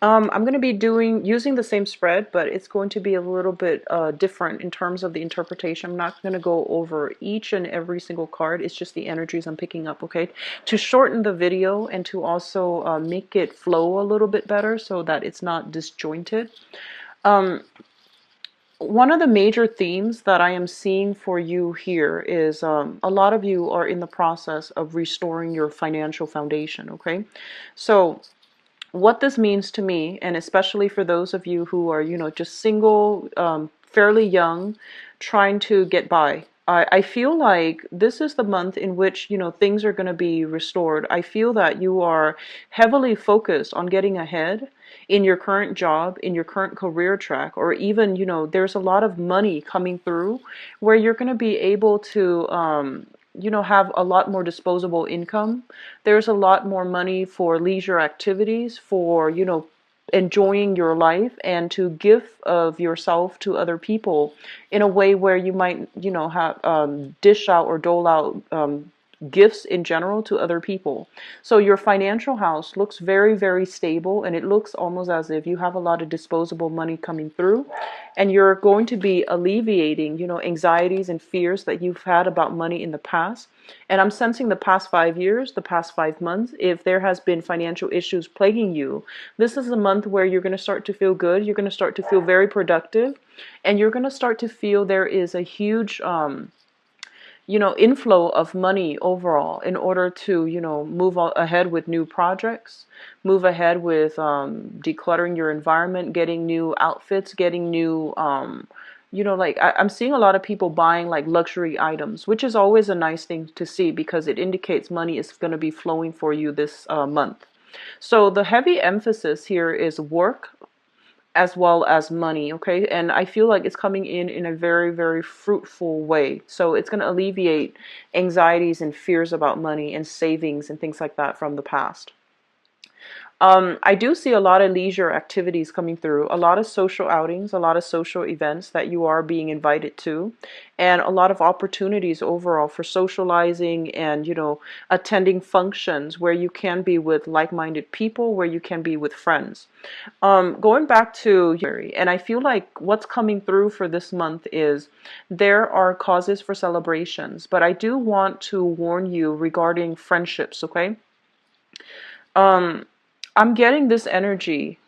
I'm going to be using the same spread, but it's going to be a little bit different in terms of the interpretation. I'm not going to go over each and every single card. It's just the energies I'm picking up, okay? To shorten the video and to also make it flow a little bit better so that it's not disjointed. Um, One of the major themes that I am seeing for you here is a lot of you are in the process of restoring your financial foundation, okay? So what this means to me, and especially for those of you who are, just single, fairly young, trying to get by. I feel like this is the month in which, things are going to be restored. I feel that you are heavily focused on getting ahead in your current job, in your current career track, or even, there's a lot of money coming through where you're going to be able to, have a lot more disposable income. There's a lot more money for leisure activities, for, enjoying your life and to give of yourself to other people in a way where you might, have dish out or dole out gifts in general to other people. So your financial house looks very, very stable, and it looks almost as if you have a lot of disposable money coming through, and you're going to be alleviating, anxieties and fears that you've had about money in the past. And I'm sensing the past 5 years, the past 5 months, if there has been financial issues plaguing you, this is a month where you're going to start to feel good. You're going to start to feel very productive, and you're going to start to feel there is a huge inflow of money overall in order to, move ahead with new projects, move ahead with decluttering your environment, getting new outfits, getting new, like I'm seeing a lot of people buying like luxury items, which is always a nice thing to see because it indicates money is going to be flowing for you this month. So the heavy emphasis here is work as well as money, okay? And I feel like it's coming in a very, very fruitful way. So it's going to alleviate anxieties and fears about money and savings and things like that from the past. I do see a lot of leisure activities coming through, a lot of social outings, a lot of social events that you are being invited to, and a lot of opportunities overall for socializing and, attending functions where you can be with like-minded people, where you can be with friends. Going back to January, and I feel like what's coming through for this month is there are causes for celebrations, but I do want to warn you regarding friendships, okay? Um, I'm getting this energy,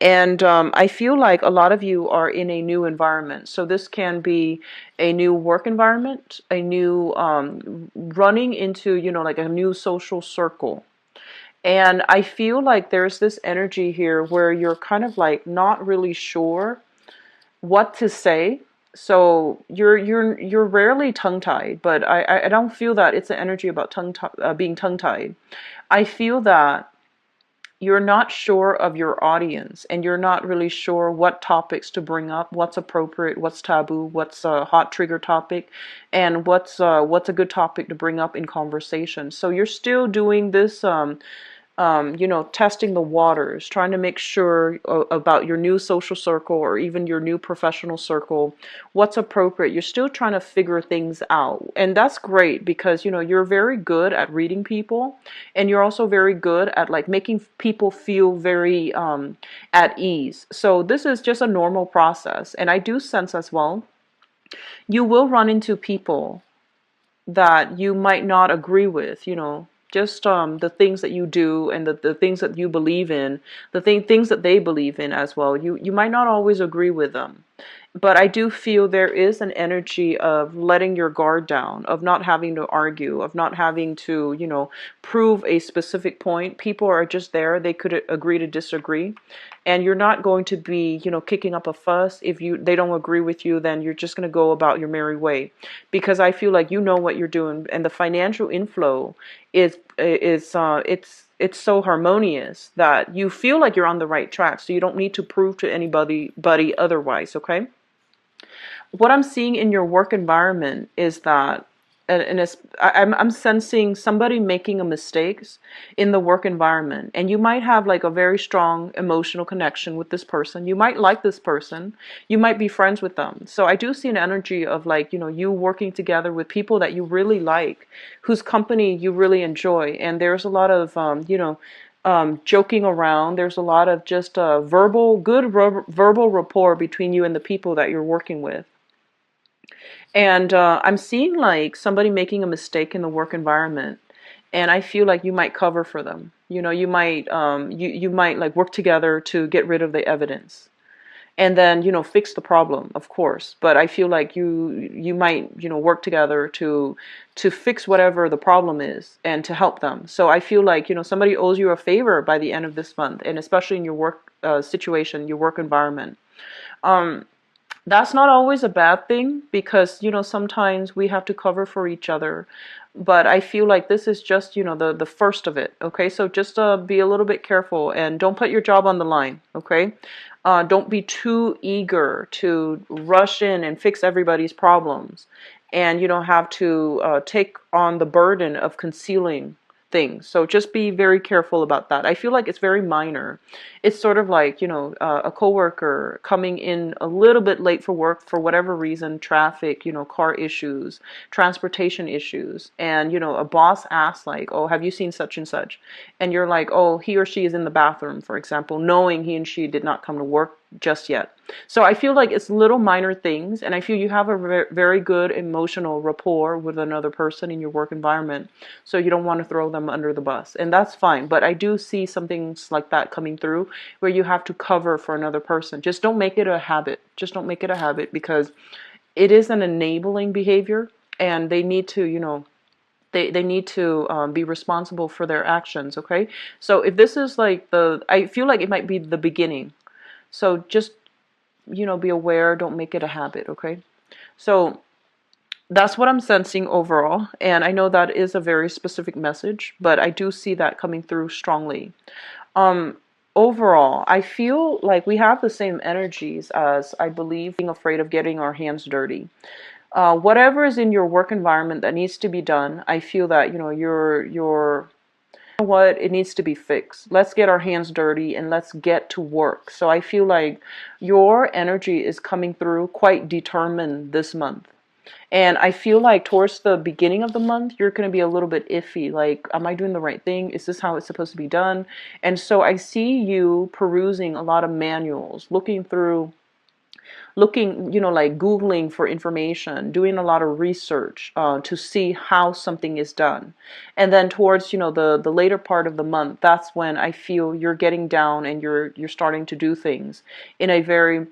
and I feel like a lot of you are in a new environment. So this can be a new work environment, a new running into, like a new social circle. And I feel like there's this energy here where you're kind of like not really sure what to say. So you're rarely tongue-tied, but I don't feel that it's an energy about being tongue-tied. I feel that you're not sure of your audience, and you're not really sure what topics to bring up, what's appropriate, what's taboo, what's a hot trigger topic, and what's a good topic to bring up in conversation. So you're still doing this testing the waters, trying to make sure about your new social circle or even your new professional circle, what's appropriate. You're still trying to figure things out. And that's great because, you're very good at reading people, and you're also very good at like making people feel very at ease. So this is just a normal process. And I do sense as well, you will run into people that you might not agree with, just the things that you do and the things that you believe in, things that they believe in as well. You might not always agree with them. But I do feel there is an energy of letting your guard down, of not having to argue, of not having to, prove a specific point. People are just there. They could agree to disagree. And you're not going to be, kicking up a fuss. If they don't agree with you, then you're just going to go about your merry way. Because I feel like you know what you're doing, and the financial inflow it's so harmonious that you feel like you're on the right track. So you don't need to prove to anybody otherwise, okay? What I'm seeing in your work environment is that, I'm sensing somebody making a mistakes in the work environment, and you might have like a very strong emotional connection with this person. You might like this person. You might be friends with them. So I do see an energy of like, you working together with people that you really like, whose company you really enjoy, and there's a lot of, joking around. There's a lot of just verbal rapport between you and the people that you're working with. And I'm seeing like somebody making a mistake in the work environment, and I feel like you might cover for them. You know, you might like work together to get rid of the evidence, and then fix the problem, of course. But I feel like you might work together to fix whatever the problem is and to help them. So I feel like somebody owes you a favor by the end of this month, and especially in your work situation, your work environment. Um, that's not always a bad thing, because sometimes we have to cover for each other. But I feel like this is just the first of it. Okay, so just be a little bit careful and don't put your job on the line. Okay, don't be too eager to rush in and fix everybody's problems, and you don't have to take on the burden of concealing things. So just be very careful about that. I feel like it's very minor. It's sort of like, a coworker coming in a little bit late for work for whatever reason, traffic, car issues, transportation issues. And, a boss asks like, oh, have you seen such and such? And you're like, oh, he or she is in the bathroom, for example, knowing he and she did not come to work just yet. So I feel like it's little minor things, and I feel you have a very good emotional rapport with another person in your work environment. So you don't want to throw them under the bus, and that's fine. But I do see some things like that coming through where you have to cover for another person. Just don't make it a habit. Just don't make it a habit, because it is an enabling behavior, and they need to, they need to be responsible for their actions. Okay, so if this is like I feel like it might be the beginning. So just, be aware, don't make it a habit, okay? So that's what I'm sensing overall. And I know that is a very specific message, but I do see that coming through strongly. Um, Overall, I feel like we have the same energies as, I believe, being afraid of getting our hands dirty. Whatever is in your work environment that needs to be done, I feel that, you're what, it needs to be fixed. Let's get our hands dirty and let's get to work. So I feel like your energy is coming through quite determined this month. And I feel like towards the beginning of the month, you're going to be a little bit iffy. Like, am I doing the right thing? Is this how it's supposed to be done? And so I see you perusing a lot of manuals, looking, like Googling for information, doing a lot of research to see how something is done. And then towards, the later part of the month, that's when I feel you're getting down and you're starting to do things in a very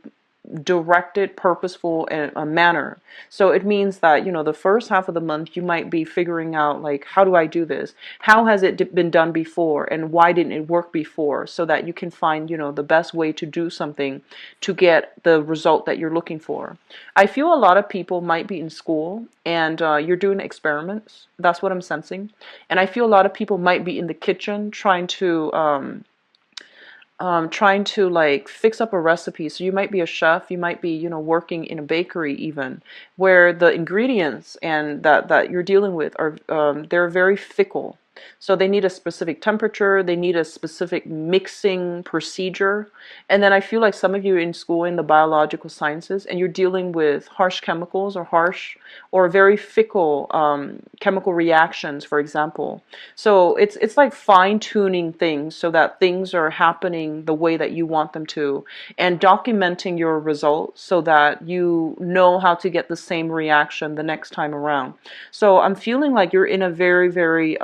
directed, purposeful manner. So it means that, the first half of the month, you might be figuring out, like, how do I do this? How has it been done before? And why didn't it work before? So that you can find, the best way to do something to get the result that you're looking for. I feel a lot of people might be in school and you're doing experiments. That's what I'm sensing. And I feel a lot of people might be in the kitchen trying to like fix up a recipe. So you might be a chef, you might be, working in a bakery even, where the ingredients and that you're dealing with are they're very fickle. So they need a specific temperature, they need a specific mixing procedure. And then I feel like some of you are in school in the biological sciences and you're dealing with harsh chemicals or very fickle chemical reactions, for example. So it's like fine-tuning things so that things are happening the way that you want them to, and documenting your results so that you know how to get the same reaction the next time around. So I'm feeling like you're in a very, very,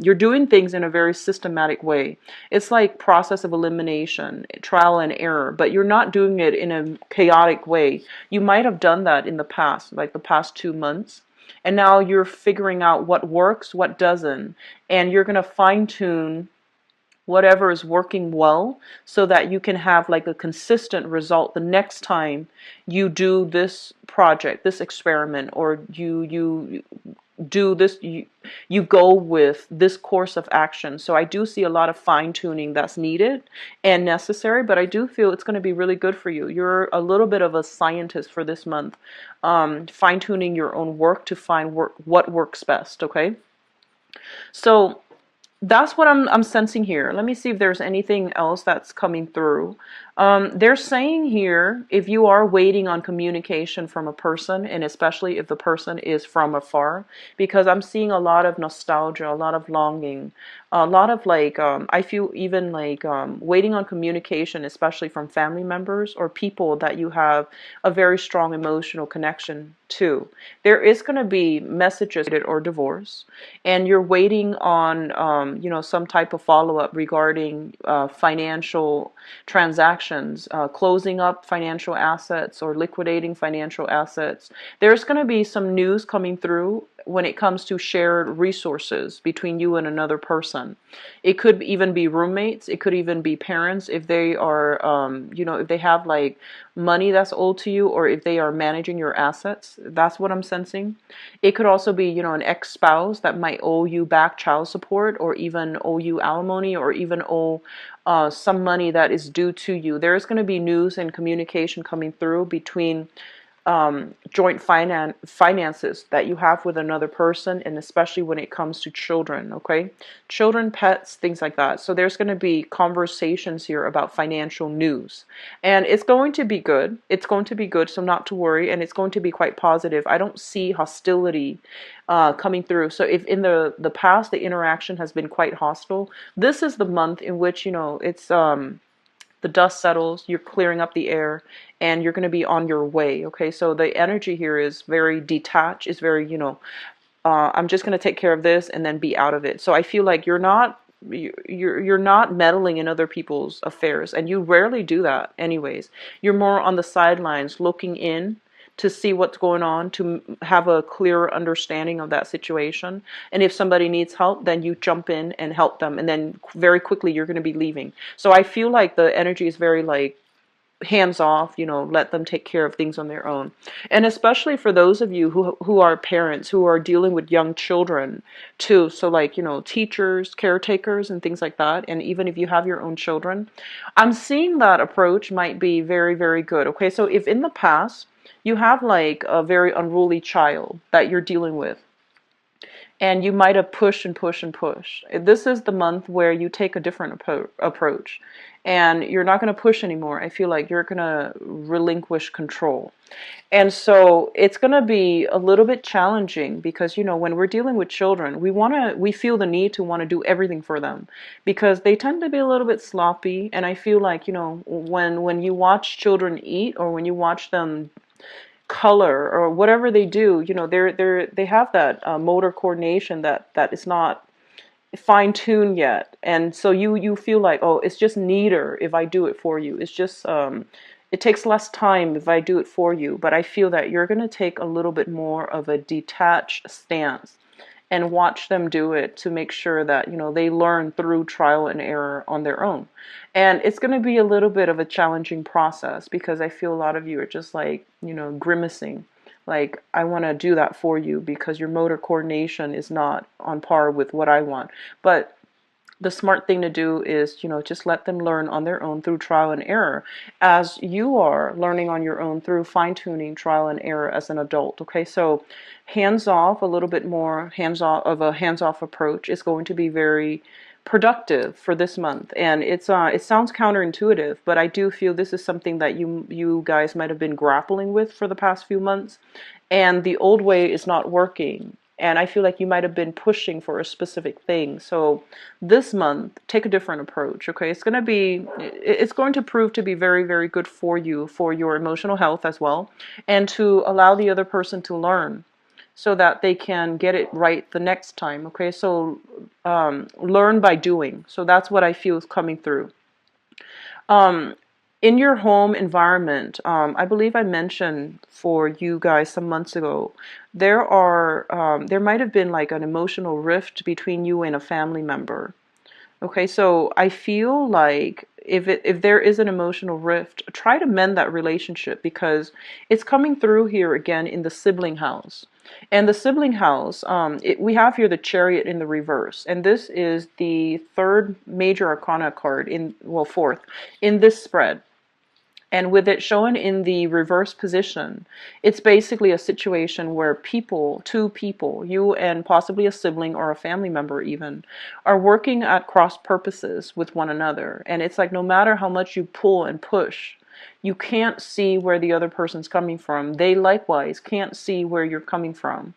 you're doing things in a very systematic way. It's like process of elimination, trial and error, but you're not doing it in a chaotic way. You might have done that in the past, like the past 2 months. And now you're figuring out what works, what doesn't, and you're going to fine tune whatever is working well so that you can have like a consistent result the next time you do this project, this experiment, or you do this, you go with this course of action. So I do see a lot of fine-tuning that's needed and necessary, but I do feel it's going to be really good for you. You're a little bit of a scientist for this month, fine-tuning your own work to find what works best. Okay, so that's what I'm sensing here. Let me see if there's anything else that's coming through. They're saying here, if you are waiting on communication from a person, and especially if the person is from afar, because I'm seeing a lot of nostalgia, a lot of longing, a lot of like, I feel even like waiting on communication, especially from family members or people that you have a very strong emotional connection to. There is going to be messages or divorce, and you're waiting on, some type of follow-up regarding financial transactions, closing up financial assets or liquidating financial assets. There's going to be some news coming through when it comes to shared resources between you and another person. It could even be roommates. It could even be parents if they are, if they have like money that's owed to you, or if they are managing your assets. That's what I'm sensing. It could also be, an ex-spouse that might owe you back child support, or even owe you alimony, or even owe some money that is due to you. There is going to be news and communication coming through between joint finances that you have with another person, and especially when it comes to children, okay? Children, pets, things like that. So there's going to be conversations here about financial news. And it's going to be good. It's going to be good, so not to worry, and it's going to be quite positive. I don't see hostility coming through. So if in the past the interaction has been quite hostile, this is the month in which, it's the dust settles, you're clearing up the air, and you're going to be on your way. Okay, so the energy here is very detached. It's very, I'm just going to take care of this and then be out of it. So I feel like you're not meddling in other people's affairs, and you rarely do that anyways. You're more on the sidelines looking in to see what's going on, to have a clearer understanding of that situation. And if somebody needs help, then you jump in and help them, and then very quickly you're going to be leaving. So I feel like the energy is very like hands off, let them take care of things on their own. And especially for those of you who are parents, who are dealing with young children too. So like, teachers, caretakers, and things like that. And even if you have your own children, I'm seeing that approach might be very, very good. Okay, so if in the past you have like a very unruly child that you're dealing with, and you might have pushed and pushed and pushed. This is the month where you take a different approach, and you're not going to push anymore. I feel like you're going to relinquish control. And so it's going to be a little bit challenging because, when we're dealing with children, we feel the need to want to do everything for them because they tend to be a little bit sloppy. And I feel like, when you watch children eat, or when you watch them color or whatever they do, they have that motor coordination that is not fine-tuned yet, and so you feel like, oh, it's just neater if I do it for you. It's just it takes less time if I do it for you. But I feel that you're going to take a little bit more of a detached stance and watch them do it to make sure that, they learn through trial and error on their own. And it's going to be a little bit of a challenging process because I feel a lot of you are just like, grimacing. Like, I want to do that for you because your motor coordination is not on par with what I want. But the smart thing to do is, just let them learn on their own through trial and error, as you are learning on your own through fine-tuning trial and error as an adult. Okay, so hands off, a little bit more hands-off approach is going to be very productive for this month. And it sounds counterintuitive, but I do feel this is something that you guys might have been grappling with for the past few months, and the old way is not working. And I feel like you might have been pushing for a specific thing. So this month, take a different approach, okay? It's going to prove to be very, very good for you, for your emotional health as well, and to allow the other person to learn so that they can get it right the next time, okay? So learn by doing. So that's what I feel is coming through. In your home environment, I believe I mentioned for you guys some months ago, there might have been like an emotional rift between you and a family member. Okay, so I feel like if there is an emotional rift, try to mend that relationship because it's coming through here again in the sibling house. And the sibling house, we have here the Chariot in the reverse, and this is the third major arcana card fourth in this spread. And with it showing in the reverse position, it's basically a situation where people, two people, you and possibly a sibling or a family member even, are working at cross purposes with one another. And it's like no matter how much you pull and push, you can't see where the other person's coming from. They likewise can't see where you're coming from.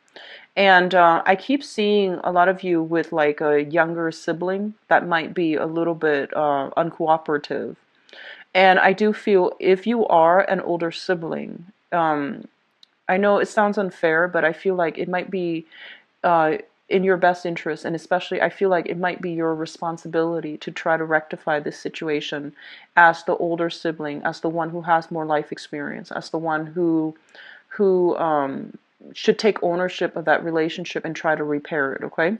And I keep seeing a lot of you with like a younger sibling that might be a little bit uncooperative. And I do feel if you are an older sibling, I know it sounds unfair, but I feel like it might be uh, in your best interest, and especially I feel like it might be your responsibility to try to rectify this situation as the older sibling, as the one who has more life experience, as the one who should take ownership of that relationship and try to repair it. Okay.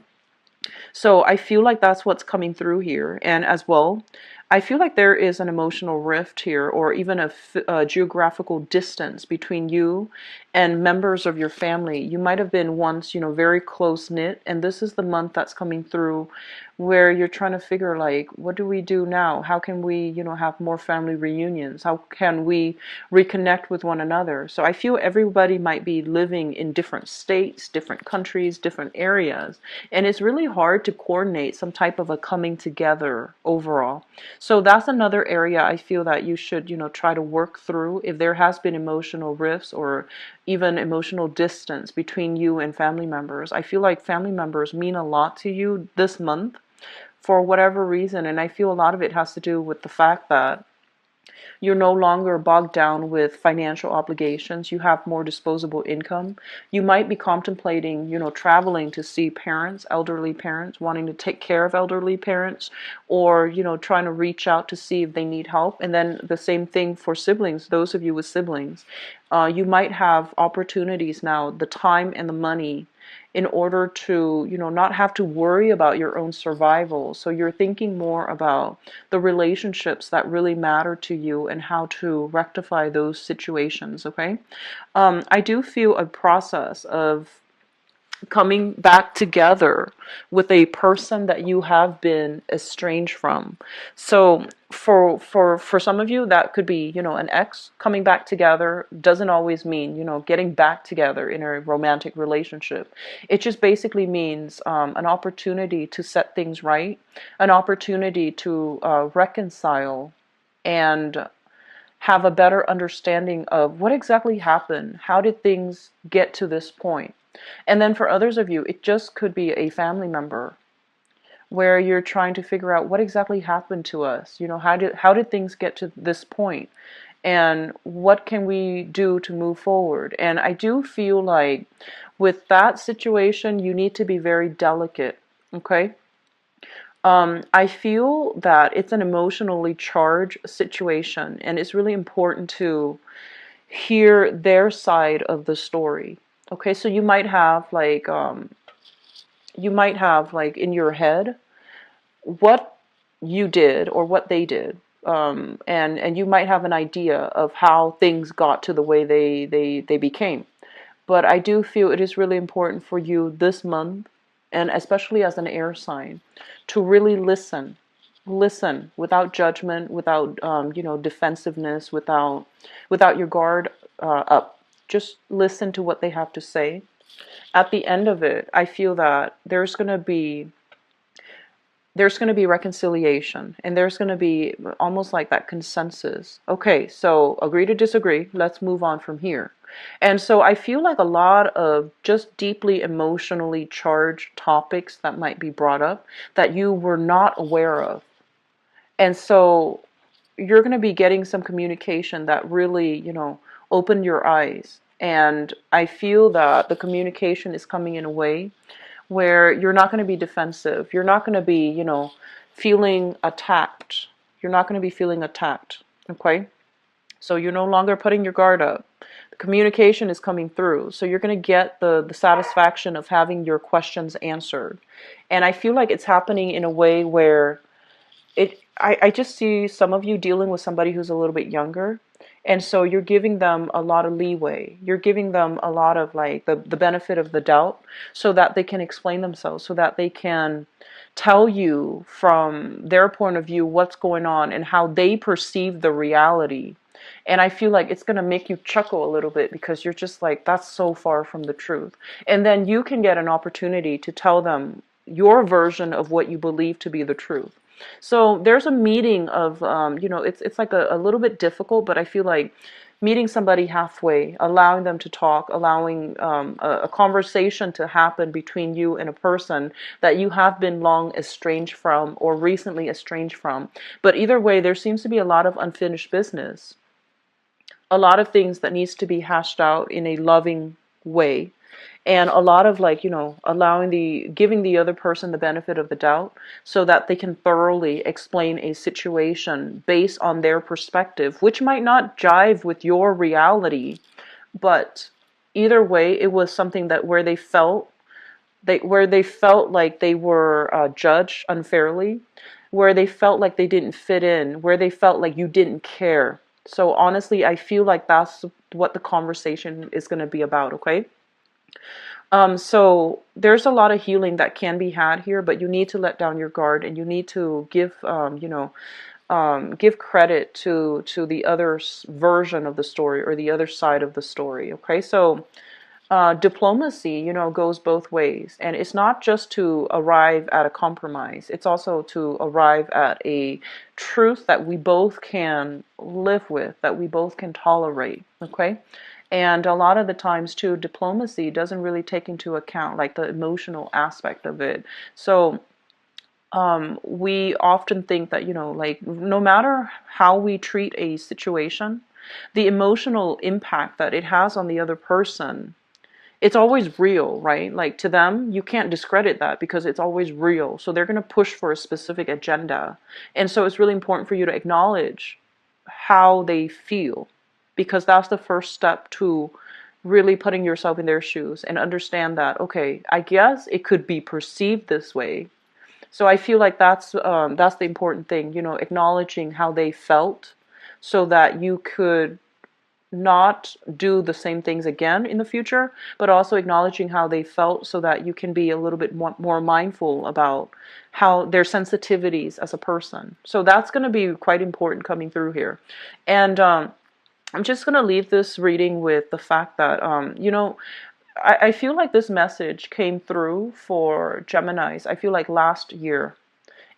So I feel like that's what's coming through here. And as well, I feel like there is an emotional rift here, or even a geographical distance between you and members of your family. You might have been once, very close knit, and this is the month that's coming through where you're trying to figure like, what do we do now? How can we, have more family reunions? How can we reconnect with one another? So I feel everybody might be living in different states, different countries, different areas, and it's really hard to coordinate some type of a coming together overall. So that's another area I feel that you should, try to work through if there has been emotional rifts or even emotional distance between you and family members. I feel like family members mean a lot to you this month for whatever reason, and I feel a lot of it has to do with the fact that you're no longer bogged down with financial obligations. You have more disposable income. You might be contemplating, traveling to see parents, elderly parents, wanting to take care of elderly parents, or, trying to reach out to see if they need help. And then the same thing for siblings, those of you with siblings. You might have opportunities now, the time and the money in order to, not have to worry about your own survival. So you're thinking more about the relationships that really matter to you and how to rectify those situations, okay? I do feel a process of coming back together with a person that you have been estranged from. So for some of you that could be, an ex. Coming back together doesn't always mean, getting back together in a romantic relationship. It just basically means an opportunity to set things right, an opportunity to reconcile and have a better understanding of what exactly happened. How did things get to this point? And then for others of you, it just could be a family member where you're trying to figure out what exactly happened to us. How did things get to this point? And what can we do to move forward? And I do feel like with that situation, you need to be very delicate, okay? I feel that it's an emotionally charged situation, and it's really important to hear their side of the story. Okay, so you might have like in your head what you did or what they did, and you might have an idea of how things got to the way they became. But I do feel it is really important for you this month, and especially as an air sign, to really listen without judgment, without defensiveness, without your guard up. Just listen to what they have to say. At the end of it, I feel that there's going to be reconciliation, and there's going to be almost like that consensus. Okay, so agree to disagree. Let's move on from here. And so I feel like a lot of just deeply emotionally charged topics that might be brought up that you were not aware of. And so you're going to be getting some communication that really, opened your eyes. And I feel that the communication is coming in a way where you're not going to be defensive. You're not going to be, feeling attacked. You're not going to be feeling attacked. Okay? So you're no longer putting your guard up. The communication is coming through. So you're going to get the satisfaction of having your questions answered. And I feel like it's happening in a way where I just see some of you dealing with somebody who's a little bit younger. And so you're giving them a lot of leeway. You're giving them a lot of like the benefit of the doubt so that they can explain themselves, so that they can tell you from their point of view what's going on and how they perceive the reality. And I feel like it's going to make you chuckle a little bit, because you're just like, that's so far from the truth. And then you can get an opportunity to tell them your version of what you believe to be the truth. So there's a meeting of, it's like a little bit difficult, but I feel like meeting somebody halfway, allowing them to talk, allowing a conversation to happen between you and a person that you have been long estranged from or recently estranged from. But either way, there seems to be a lot of unfinished business, a lot of things that needs to be hashed out in a loving way, and a lot of, like, giving the other person the benefit of the doubt so that they can thoroughly explain a situation based on their perspective, which might not jive with your reality. But either way, it was something that where they felt like they were judged unfairly, where they felt like they didn't fit in, where they felt like you didn't care. So honestly, I feel like that's what the conversation is going to be about, okay? So there's a lot of healing that can be had here, but you need to let down your guard, and you need to give credit to the other version of the story, or the other side of the story. Okay, so diplomacy, goes both ways, and it's not just to arrive at a compromise. It's also to arrive at a truth that we both can live with, that we both can tolerate. Okay. And a lot of the times too, diplomacy doesn't really take into account like the emotional aspect of it. So we often think that, like, no matter how we treat a situation, the emotional impact that it has on the other person, it's always real, right? Like, to them, you can't discredit that because it's always real. So they're going to push for a specific agenda. And so it's really important for you to acknowledge how they feel, because that's the first step to really putting yourself in their shoes and understand that, okay, I guess it could be perceived this way. So I feel like that's the important thing, acknowledging how they felt so that you could not do the same things again in the future, but also acknowledging how they felt so that you can be a little bit more mindful about how their sensitivities as a person. So that's going to be quite important coming through here. And I'm just going to leave this reading with the fact that, I feel like this message came through for Geminis, I feel like last year.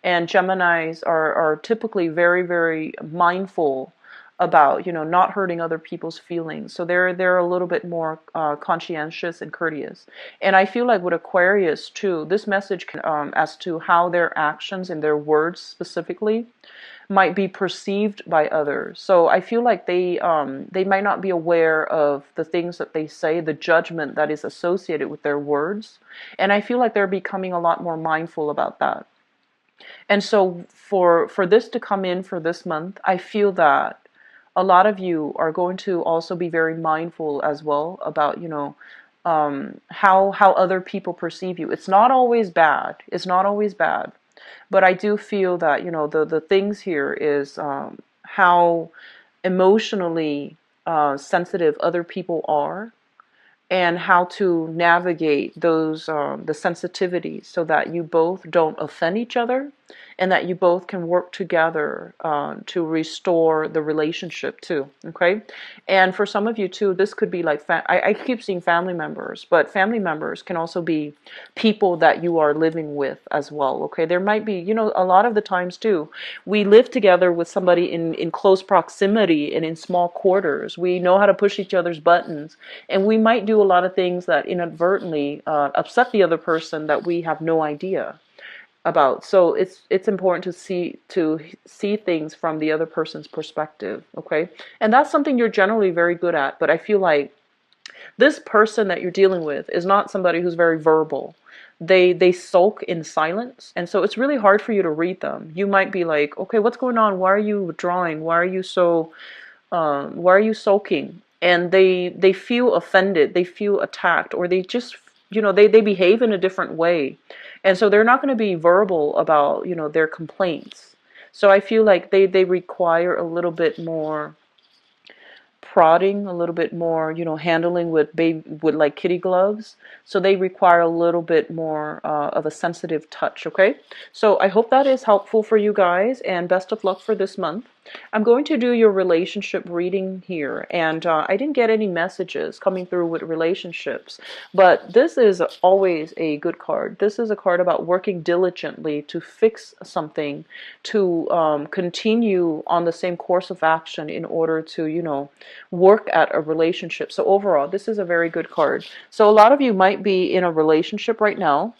And Geminis are typically very, very mindful about, not hurting other people's feelings. So they're a little bit more conscientious and courteous. And I feel like with Aquarius too, this message can, as to how their actions and their words specifically might be perceived by others. So I feel like they might not be aware of the things that they say, the judgment that is associated with their words. And I feel like they're becoming a lot more mindful about that. And so for this to come in for this month, I feel that a lot of you are going to also be very mindful as well about, how other people perceive you. It's not always bad. It's not always bad. But I do feel that, the things here is how emotionally sensitive other people are, and how to navigate those the sensitivities so that you both don't offend each other, and that you both can work together to restore the relationship too. Okay, and for some of you too, this could be like I keep seeing family members, but family members can also be people that you are living with as well. Okay, there might be, a lot of the times too, we live together with somebody in close proximity and in small quarters. We know how to push each other's buttons, and we might do a lot of things that inadvertently upset the other person that we have no idea about. So it's important to see things from the other person's perspective. Okay, and that's something you're generally very good at. But I feel like this person that you're dealing with is not somebody who's very verbal. They sulk in silence, and so it's really hard for you to read them. You might be like, okay, what's going on? Why are you withdrawing? Why are you sulking? And they feel offended, they feel attacked, or they just, they behave in a different way. And so they're not going to be verbal about, their complaints. So I feel like they require a little bit more prodding, a little bit more, you know, handling with with like kitty gloves. So they require a little bit more of a sensitive touch, okay? So I hope that is helpful for you guys, and best of luck for this month. I'm going to do your relationship reading here, and I didn't get any messages coming through with relationships, but this is always a good card. This is a card about working diligently to fix something, to continue on the same course of action in order to, you know, work at a relationship. So overall, this is a very good card. So a lot of you might be in a relationship right now.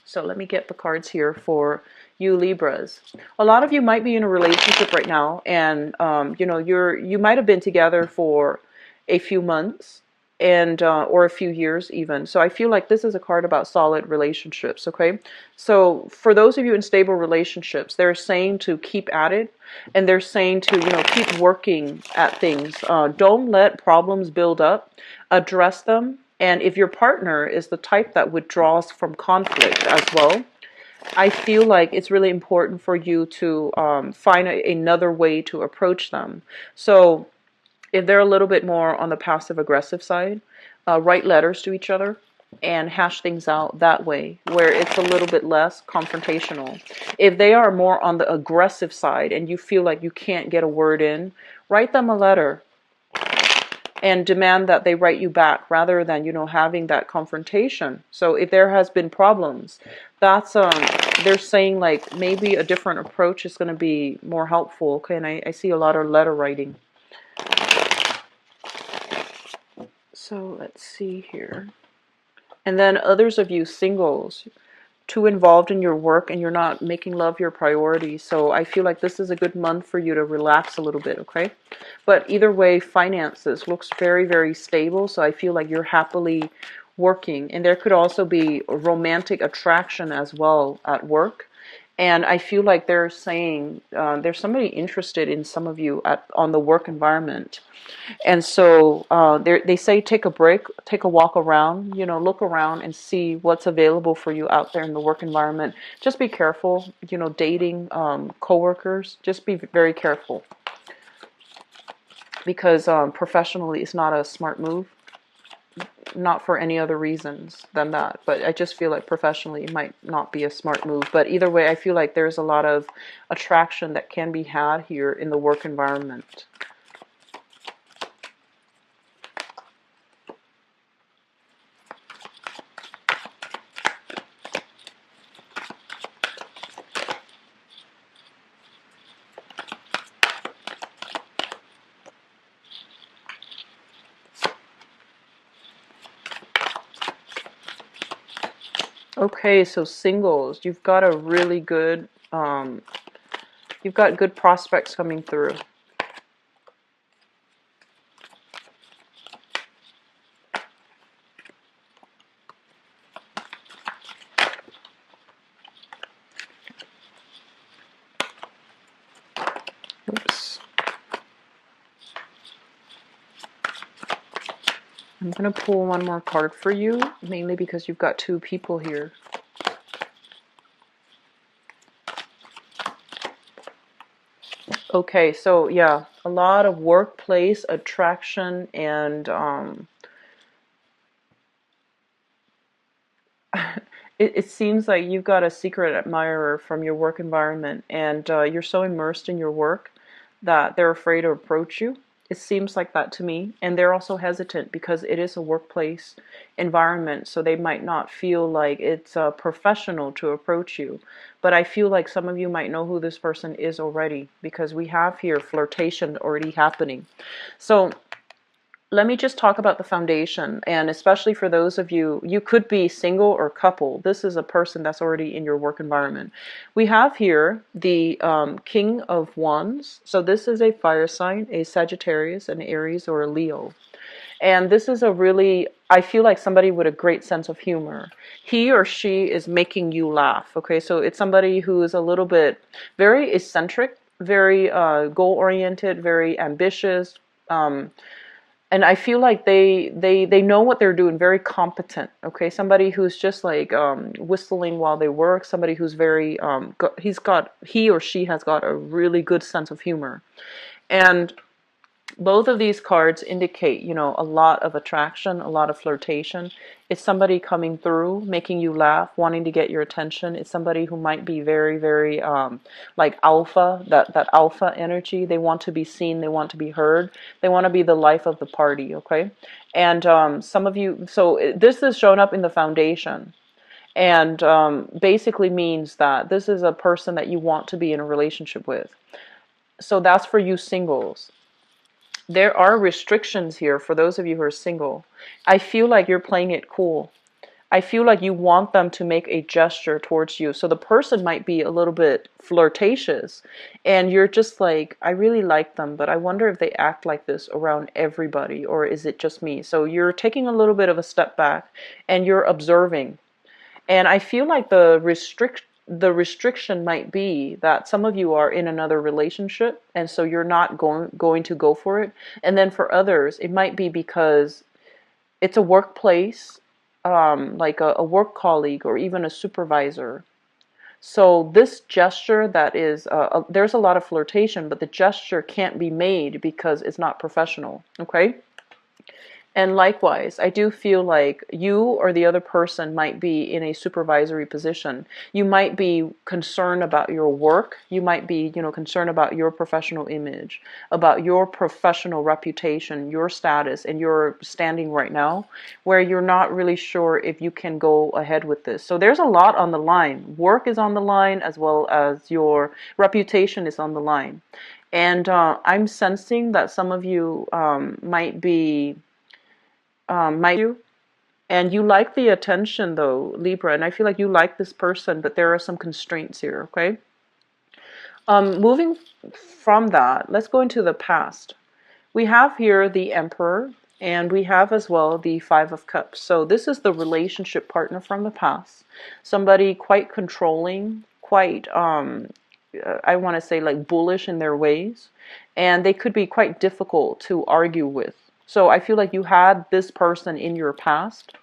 So let me get the cards here for you Libras. A lot of you might be in a relationship right now, and you know, you might have been together for a few months, and or a few years even. So I feel like this is a card about solid relationships, okay? So for those of you in stable relationships, they're saying to keep at it, and they're saying to, you know, keep working at things. Don't let problems build up. Address them. And if your partner is the type that withdraws from conflict as well, I feel like it's really important for you to find another way to approach them. So if they're a little bit more on the passive aggressive side, write letters to each other and hash things out that way, where it's a little bit less confrontational. If they are more on the aggressive side and you feel like you can't get a word in, write them a letter and demand that they write you back, rather than, you know, having that confrontation. So if there has been problems, that's they're saying like maybe a different approach is going to be more helpful, okay? And I see a lot of letter writing. So let's see here. And then others of you singles, too involved in your work and you're not making love your priority. So I feel like this is a good month for you to relax a little bit, okay? But either way, finances looks very, very stable. So I feel like you're happily working. And there could also be a romantic attraction as well at work. And I feel like they're saying there's somebody interested in some of you on the work environment. And so they say take a break, take a walk around, you know, look around and see what's available for you out there in the work environment. Just be careful, you know, dating coworkers, just be very careful. Because professionally it's not a smart move. Not for any other reasons than that, but I just feel like professionally it might not be a smart move. But either way, I feel like there's a lot of attraction that can be had here in the work environment. Okay, so singles, you've got a really good, you've got good prospects coming through. Oops. I'm going to pull one more card for you, mainly because you've got two people here. Okay, so yeah, a lot of workplace attraction and it seems like you've got a secret admirer from your work environment, and you're so immersed in your work that they're afraid to approach you. It seems like that to me. And they're also hesitant because it is a workplace environment, so they might not feel like it's professional to approach you. But I feel like some of you might know who this person is already, because we have here flirtation already happening. So let me just talk about the foundation, and especially for those of you, you could be single or couple. This is a person that's already in your work environment. We have here the King of Wands. So this is a fire sign, a Sagittarius, an Aries, or a Leo. And this is a really, I feel like somebody with a great sense of humor. He or she is making you laugh, okay? So it's somebody who is a little bit very eccentric, very goal-oriented, very ambitious, and I feel like they know what they're doing, very competent, okay? Somebody who's just like whistling while they work, somebody who's very, he or she has got a really good sense of humor. And Both of these cards indicate, a lot of attraction, a lot of flirtation. It's somebody coming through, making you laugh, wanting to get your attention. It's somebody who might be very, very like alpha, that alpha energy. They want to be seen, they want to be heard, they want to be the life of the party, okay? And some of you, so this is shown up in the foundation. And basically means that this is a person that you want to be in a relationship with. So that's for you singles. There are restrictions here for those of you who are single. I feel like you're playing it cool. I feel like you want them to make a gesture towards you. So the person might be a little bit flirtatious and you're just like, I really like them, but I wonder if they act like this around everybody, or is it just me? So you're taking a little bit of a step back and you're observing. And I feel like the restriction might be that some of you are in another relationship, and so you're not going to go for it. And then for others, it might be because it's a workplace, like a work colleague or even a supervisor. So this gesture that is, there's a lot of flirtation, but the gesture can't be made because it's not professional, okay? And likewise, I do feel like you or the other person might be in a supervisory position. You might be concerned about your work. You might be, concerned about your professional image, about your professional reputation, your status, and your standing right now, where you're not really sure if you can go ahead with this. So there's a lot on the line. Work is on the line, as well as your reputation is on the line. And I'm sensing that some of you might be you, and you like the attention though, Libra, and I feel like you like this person, but there are some constraints here, okay? Moving from that, let's go into the past. We have here the Emperor, and we have as well the Five of Cups. So this is the relationship partner from the past. Somebody quite controlling, quite, I want to say like bullish in their ways, and they could be quite difficult to argue with. So I feel like you had this person in your past,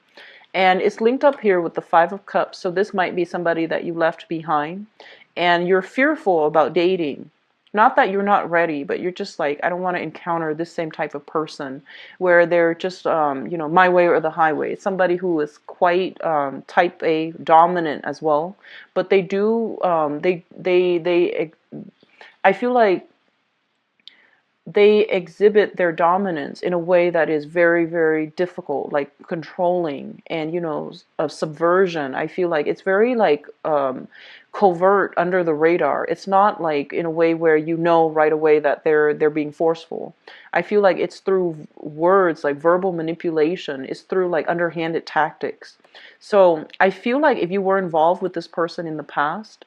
and it's linked up here with the Five of Cups. So this might be somebody that you left behind, and you're fearful about dating. Not that you're not ready, but you're just like, I don't want to encounter this same type of person where they're just, my way or the highway. It's somebody who is quite type A, dominant as well, but they do, I feel like they exhibit their dominance in a way that is very, very difficult, like controlling and, of subversion. I feel like it's very like covert, under the radar. It's not like in a way where right away that they're being forceful. I feel like it's through words, like verbal manipulation. It's through like underhanded tactics. So I feel like if you were involved with this person in the past,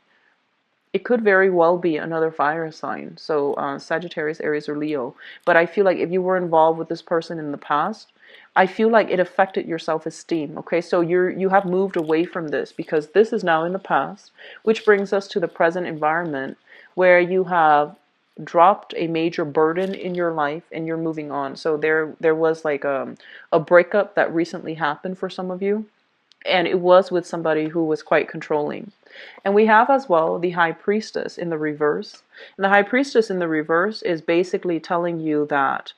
it could very well be another fire sign, so Sagittarius, Aries, or Leo. But I feel like if you were involved with this person in the past, I feel like it affected your self-esteem. Okay, so you have moved away from this because this is now in the past, which brings us to the present environment where you have dropped a major burden in your life and you're moving on. So there was like a breakup that recently happened for some of you. And it was with somebody who was quite controlling. And we have as well the High Priestess in the reverse. And the High Priestess in the reverse is basically telling you that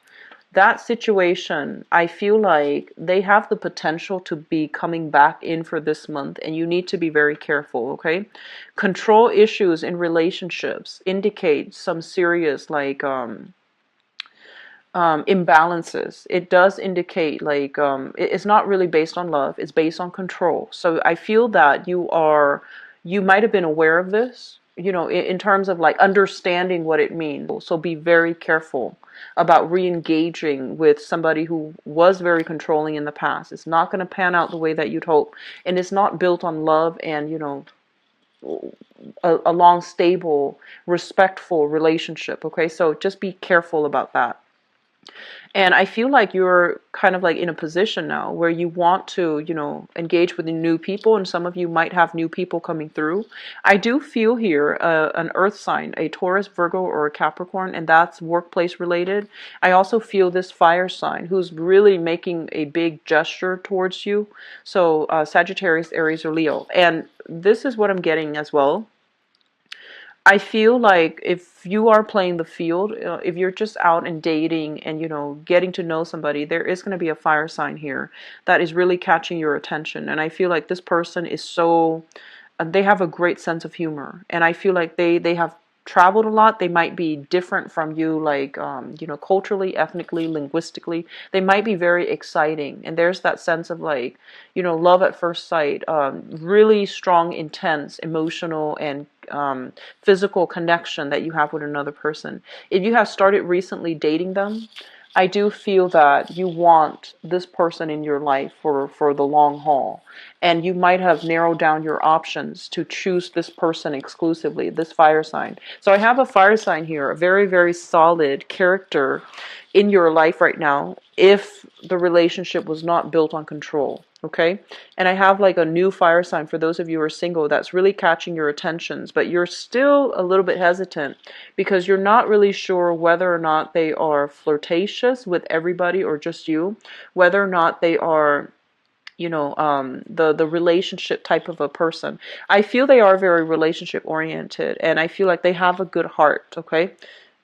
that situation, I feel like they have the potential to be coming back in for this month, and you need to be very careful, okay? Control issues in relationships indicate some serious like imbalances. It does indicate like it's not really based on love, it's based on control. So I feel that you might have been aware of this, in terms of like understanding what it means. So be very careful about re-engaging with somebody who was very controlling in the past. It's not going to pan out the way that you'd hope, and it's not built on love and a long, stable, respectful relationship. Okay, so just be careful about that. And I feel like you're kind of like in a position now where you want to, engage with new people, and some of you might have new people coming through. I do feel here an earth sign, a Taurus, Virgo, or a Capricorn, and that's workplace related. I also feel this fire sign who's really making a big gesture towards you. So Sagittarius, Aries, or Leo. And this is what I'm getting as well. I feel like if you are playing the field, if you're just out and dating and, getting to know somebody, there is going to be a fire sign here that is really catching your attention. And I feel like this person is so, they have a great sense of humor. And I feel like they have traveled a lot. They might be different from you, like, culturally, ethnically, linguistically. They might be very exciting. And there's that sense of like, love at first sight, really strong, intense, emotional, and physical connection that you have with another person. If you have started recently dating them, I do feel that you want this person in your life for the long haul. And you might have narrowed down your options to choose this person exclusively, this fire sign. So I have a fire sign here, a very, very solid character in your life right now if the relationship was not built on control. Okay? And I have like a new fire sign for those of you who are single that's really catching your attentions, but you're still a little bit hesitant because you're not really sure whether or not they are flirtatious with everybody or just you, whether or not they are the relationship type of a person. I feel they are very relationship oriented, and I feel like they have a good heart. Okay,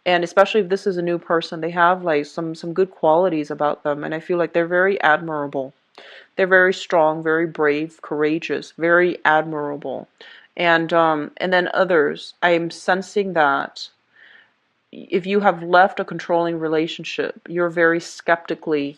and especially if this is a new person, they have like some good qualities about them, and I feel like they're very admirable. They're very strong, very brave, courageous, very admirable. And then others, I'm sensing that if you have left a controlling relationship, you're very skeptically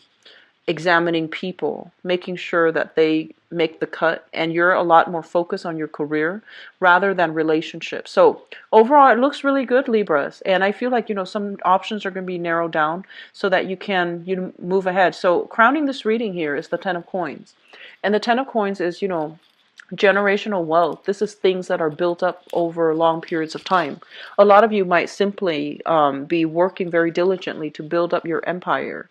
examining people, making sure that they make the cut, and you're a lot more focused on your career rather than relationships. So overall, it looks really good, Libras, and I feel like some options are going to be narrowed down so that you can move ahead. So crowning this reading here is the Ten of Coins, and the Ten of Coins is generational wealth. This is things that are built up over long periods of time. A lot of you might simply be working very diligently to build up your empire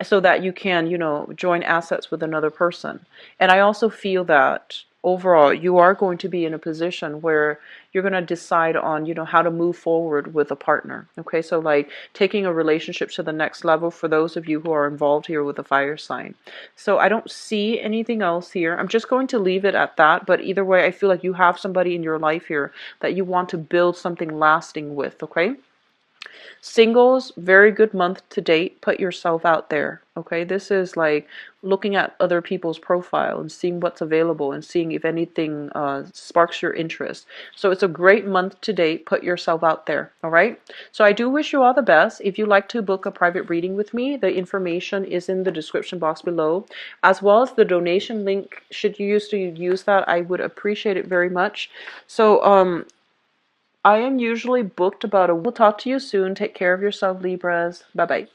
so that you can, join assets with another person. And I also feel that overall you are going to be in a position where you're going to decide on, how to move forward with a partner. Okay, so like taking a relationship to the next level for those of you who are involved here with a fire sign. So I don't see anything else here. I'm just going to leave it at that. But either way, I feel like you have somebody in your life here that you want to build something lasting with. Okay. Singles, very good month to date. Put yourself out there. Okay, this is like looking at other people's profile and seeing what's available and seeing if anything sparks your interest. So it's a great month to date. Put yourself out there. All right. So I do wish you all the best. If you'd like to book a private reading with me, the information is in the description box below, as well as the donation link. Should you use that, I would appreciate it very much. So I am usually booked about a week. We'll talk to you soon. Take care of yourself, Libras. Bye-bye.